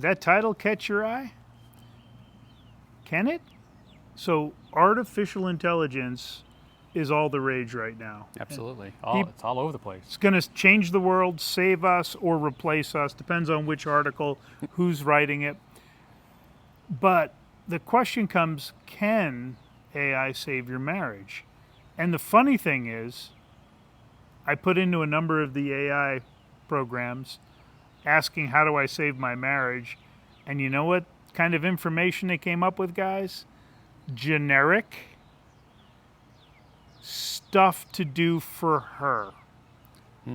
that title catch your eye? Can it? So artificial intelligence is all the rage right now. Absolutely. It's all over the place. It's going to change the world, save us, or replace us. Depends on which article, who's writing it. But the question comes, can AI save your marriage? And the funny thing is, I put into a number of the AI programs asking, how do I save my marriage? And you know what kind of information they came up with, guys? Generic stuff to do for her.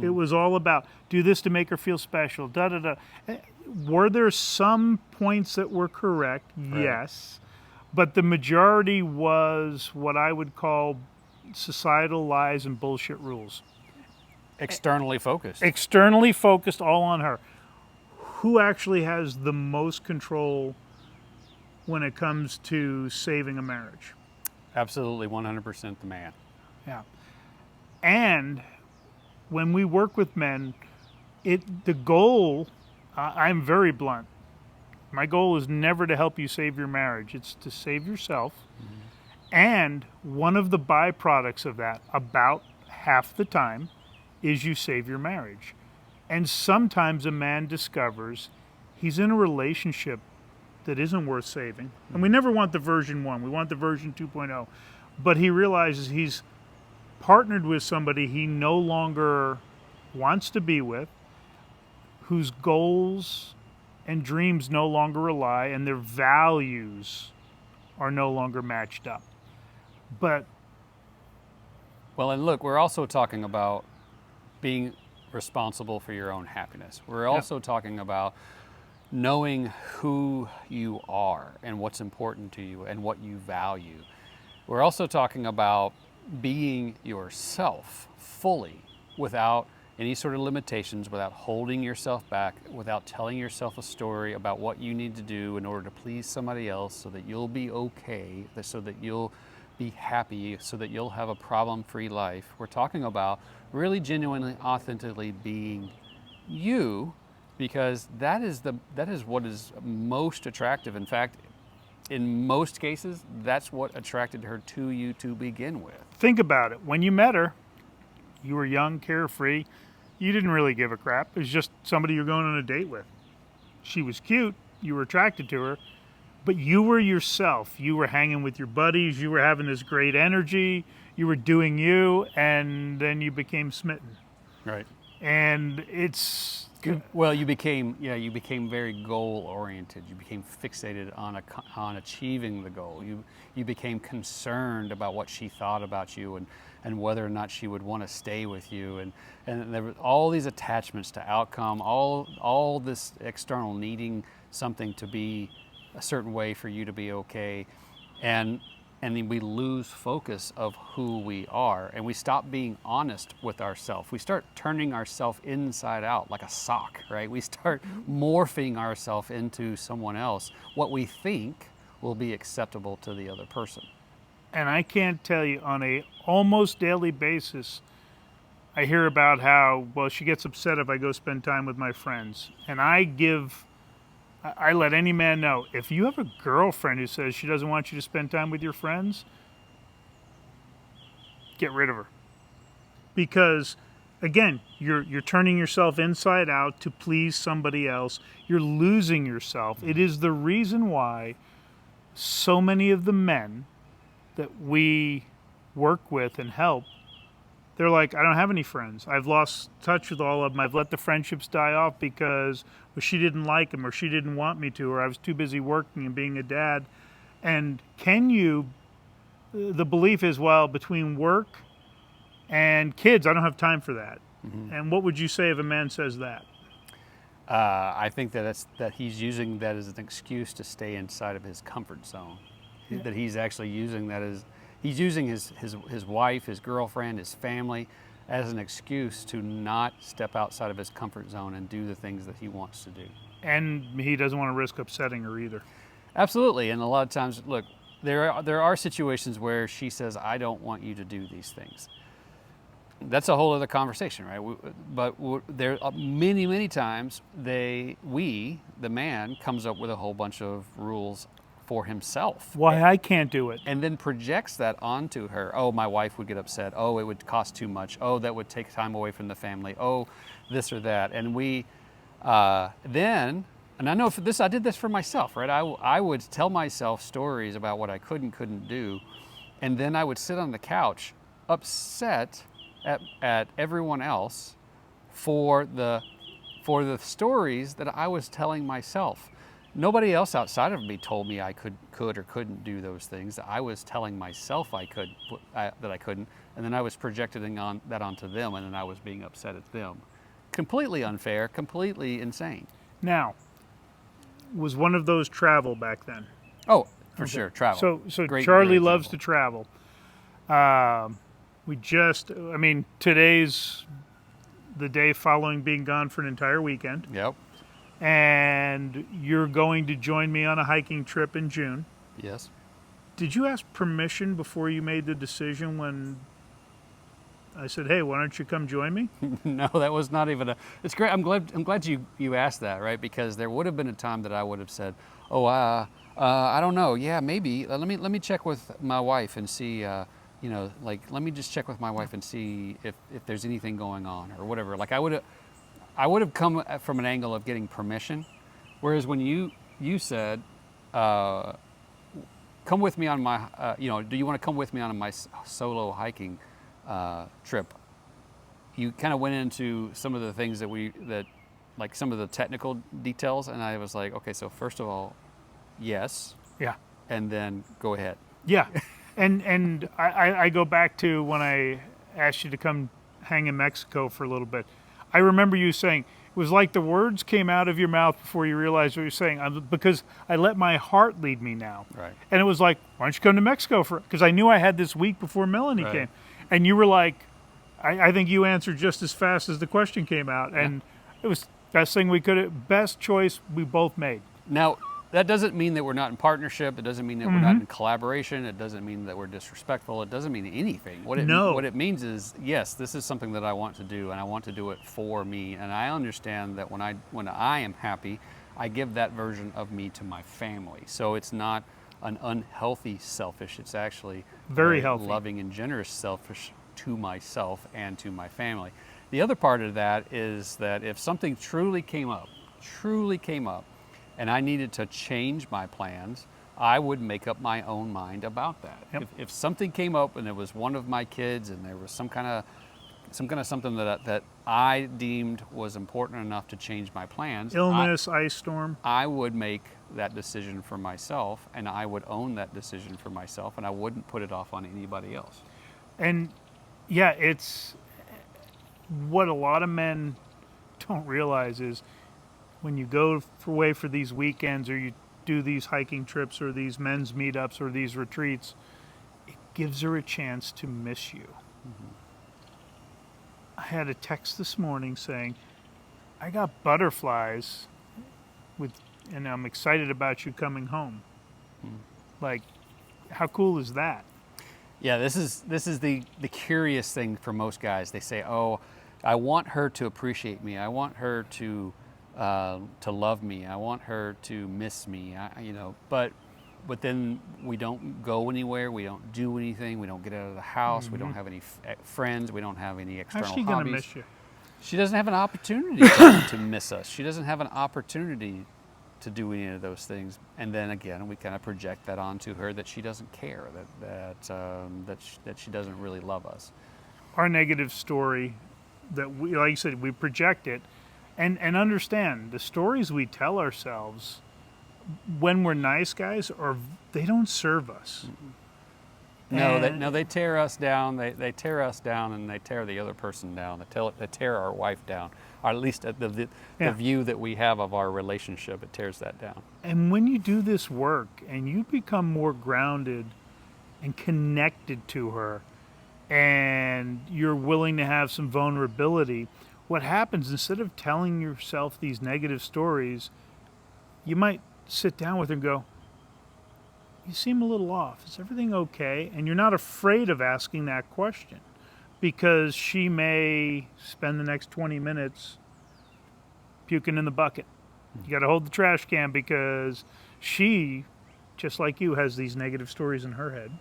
It was all about, do this to make her feel special, da-da-da. Were there some points that were correct? Right. Yes. But the majority was what I would call societal lies and bullshit rules. Externally focused. Externally focused, all on her. Who actually has the most control when it comes to saving a marriage? Absolutely, 100% the man. Yeah. And when we work with men, the goal, I'm very blunt. My goal is never to help you save your marriage. It's to save yourself. And one of the byproducts of that, about half the time, is you save your marriage. And sometimes a man discovers he's in a relationship that isn't worth saving. And we never want the version 1. We want the version 2.0. But he realizes he's partnered with somebody he no longer wants to be with, whose goals and dreams no longer rely, and their values are no longer matched up. But Well, and look, we're also talking about being responsible for your own happiness. We're also talking about knowing who you are and what's important to you and what you value. We're also talking about being yourself fully without any sort of limitations, without holding yourself back, without telling yourself a story about what you need to do in order to please somebody else so that you'll be okay, so that you'll be happy, so that you'll have a problem-free life. We're talking about really genuinely, authentically being you, because that is what is most attractive. In fact, in most cases, that's what attracted her to you to begin with. think about it. When you met her, you were young, carefree. You didn't really give a crap. It was just somebody you're going on a date with. She was cute. You were attracted to her. But you were yourself. You were hanging with your buddies. You were having this great energy. You were doing you. And then you became smitten. Right. And it's... Well, you became very goal oriented. You became fixated on achieving the goal. You became concerned about what she thought about you and whether or not she would want to stay with you, and there were all these attachments to outcome, all this external needing something to be a certain way for you to be okay, and then we lose focus of who we are, and we stop being honest with ourselves. We start turning ourselves inside out like a sock, right? We start morphing ourselves into someone else, what we think will be acceptable to the other person. And I can't tell you, on a almost daily basis, I hear about how, well, she gets upset if I go spend time with my friends. And I let any man know, if you have a girlfriend who says she doesn't want you to spend time with your friends, get rid of her. Because, again, you're turning yourself inside out to please somebody else. You're losing yourself. It is the reason why so many of the men that we work with and help, they're like, I don't have any friends. I've lost touch with all of them. I've let the friendships die off because she didn't like them, or she didn't want me to, or I was too busy working and being a dad. And the belief is, well, between work and kids, I don't have time for that. Mm-hmm. And what would you say if a man says that? I think that he's using that as an excuse to stay inside of his comfort zone. Yeah. That he's actually using that as, he's using his wife, his girlfriend, his family as an excuse to not step outside of his comfort zone and do the things that he wants to do. And he doesn't want to risk upsetting her either. Absolutely. And a lot of times, look, there are situations where she says, I don't want you to do these things. that's a whole other conversation, right? There are many times the man comes up with a whole bunch of rules for himself. Why I can't do it. And then projects that onto her. Oh, my wife would get upset. Oh, it would cost too much. Oh, that would take time away from the family. Oh, this or that. And we then, and I know for this, I did this for myself, right? I would tell myself stories about what I couldn't do. And then I would sit on the couch upset at everyone else for the stories that I was telling myself. Nobody else outside of me told me I could or couldn't do those things. I was telling myself I could, that I couldn't, and then I was projecting that onto them, and then I was being upset at them. Completely unfair, completely insane. Now, was one of those travel back then? Oh, for sure, travel. So Great Charlie loves to example. travel. Today's the day following being gone for an entire weekend. Yep. And you're going to join me on a hiking trip in June. Yes. Did you ask permission before you made the decision when I said, "Hey, why don't you come join me"? No, that was not even a. It's great. I'm glad you asked that, right? Because there would have been a time that I would have said, "Oh, I don't know. Yeah, maybe. Let me check with my wife and see. Let me just check with my wife and see if there's anything going on or whatever." Like I would have come from an angle of getting permission, whereas when you said, "Come with me on my," do you want to come with me on my solo hiking trip? You kind of went into some of the things that like some of the technical details, and I was like, okay, so first of all, yes, Yeah. and then go ahead. Yeah. And I go back to when I asked you to come hang in Mexico for a little bit. I remember you saying, it was like the words came out of your mouth before you realized what you're saying, because I let my heart lead me now. Right. And it was like, why don't you come to Mexico because I knew I had this week before Melanie Right. came. And you were like, I think you answered just as fast as the question came out. And it was best thing we could have, best choice we both made. Now, that doesn't mean that we're not in partnership. It doesn't mean that we're not in collaboration. It doesn't mean that we're disrespectful. It doesn't mean anything. What it means is, yes, this is something that I want to do, and I want to do it for me. And I understand that when I am happy, I give that version of me to my family. So it's not an unhealthy selfish. It's actually Very healthy, loving and generous selfish to myself and to my family. The other part of that is that if something truly came up, and I needed to change my plans, I would make up my own mind about that. Yep. If something came up and it was one of my kids and there was some kind of something that I deemed was important enough to change my plans, Illness, ice storm. I would make that decision for myself, and I would own that decision for myself, and I wouldn't put it off on anybody else. And yeah, it's what a lot of men don't realize is when you go away for these weekends or you do these hiking trips or these men's meetups or these retreats, it gives her a chance to miss you. I had a text this morning saying, I got butterflies and I'm excited about you coming home. Like, how cool is that? Yeah, this is the curious thing for most guys. They say, "Oh, I want her to appreciate me. I want her to love me. I want her to miss me." But then we don't go anywhere. We don't do anything. We don't get out of the house. We don't have any friends. We don't have any external How's she hobbies. gonna miss you? She doesn't have an opportunity to miss us. She doesn't have an opportunity to do any of those things. And then again, we kind of project that onto her that she doesn't care, that she doesn't really love us. Our negative story that we, like you said, we project it, and understand the stories we tell ourselves when we're nice guys, or they don't serve us. No, they tear us down. They tear us down, and they tear the other person down. They tear our wife down, or at least the view that we have of our relationship. It tears that down. And when you do this work and you become more grounded and connected to her, and you're willing to have some vulnerability, what happens, instead of telling yourself these negative stories, you might sit down with her and go, "You seem a little off. Is everything okay?" And you're not afraid of asking that question because she may spend the next 20 minutes puking in the bucket. You got to hold the trash can because she, just like you, has these negative stories in her head.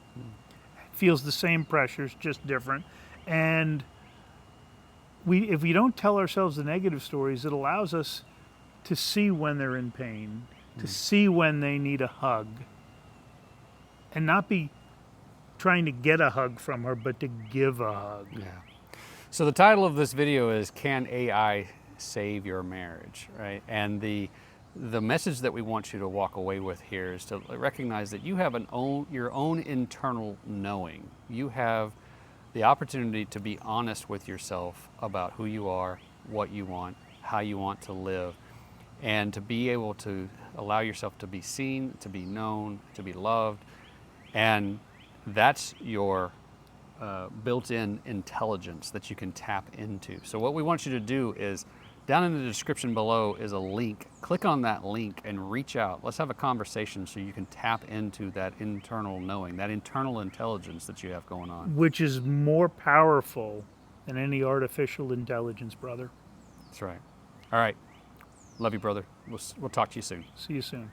Feels the same pressures, just different. And if we don't tell ourselves the negative stories, it allows us to see when they're in pain, to see when they need a hug, and not be trying to get a hug from her, but to give a hug. Yeah. So the title of this video is "Can AI Save Your Marriage?" Right? And the message that we want you to walk away with here is to recognize that you have your own internal knowing. You have the opportunity to be honest with yourself about who you are, what you want, how you want to live, and to be able to allow yourself to be seen, to be known, to be loved. And that's your built-in intelligence that you can tap into. So what we want you to do is, down in the description below is a link. Click on that link and reach out. Let's have a conversation so you can tap into that internal knowing, that internal intelligence that you have going on. Which is more powerful than any artificial intelligence, brother. That's right. All right. Love you, brother. We'll talk to you soon. See you soon.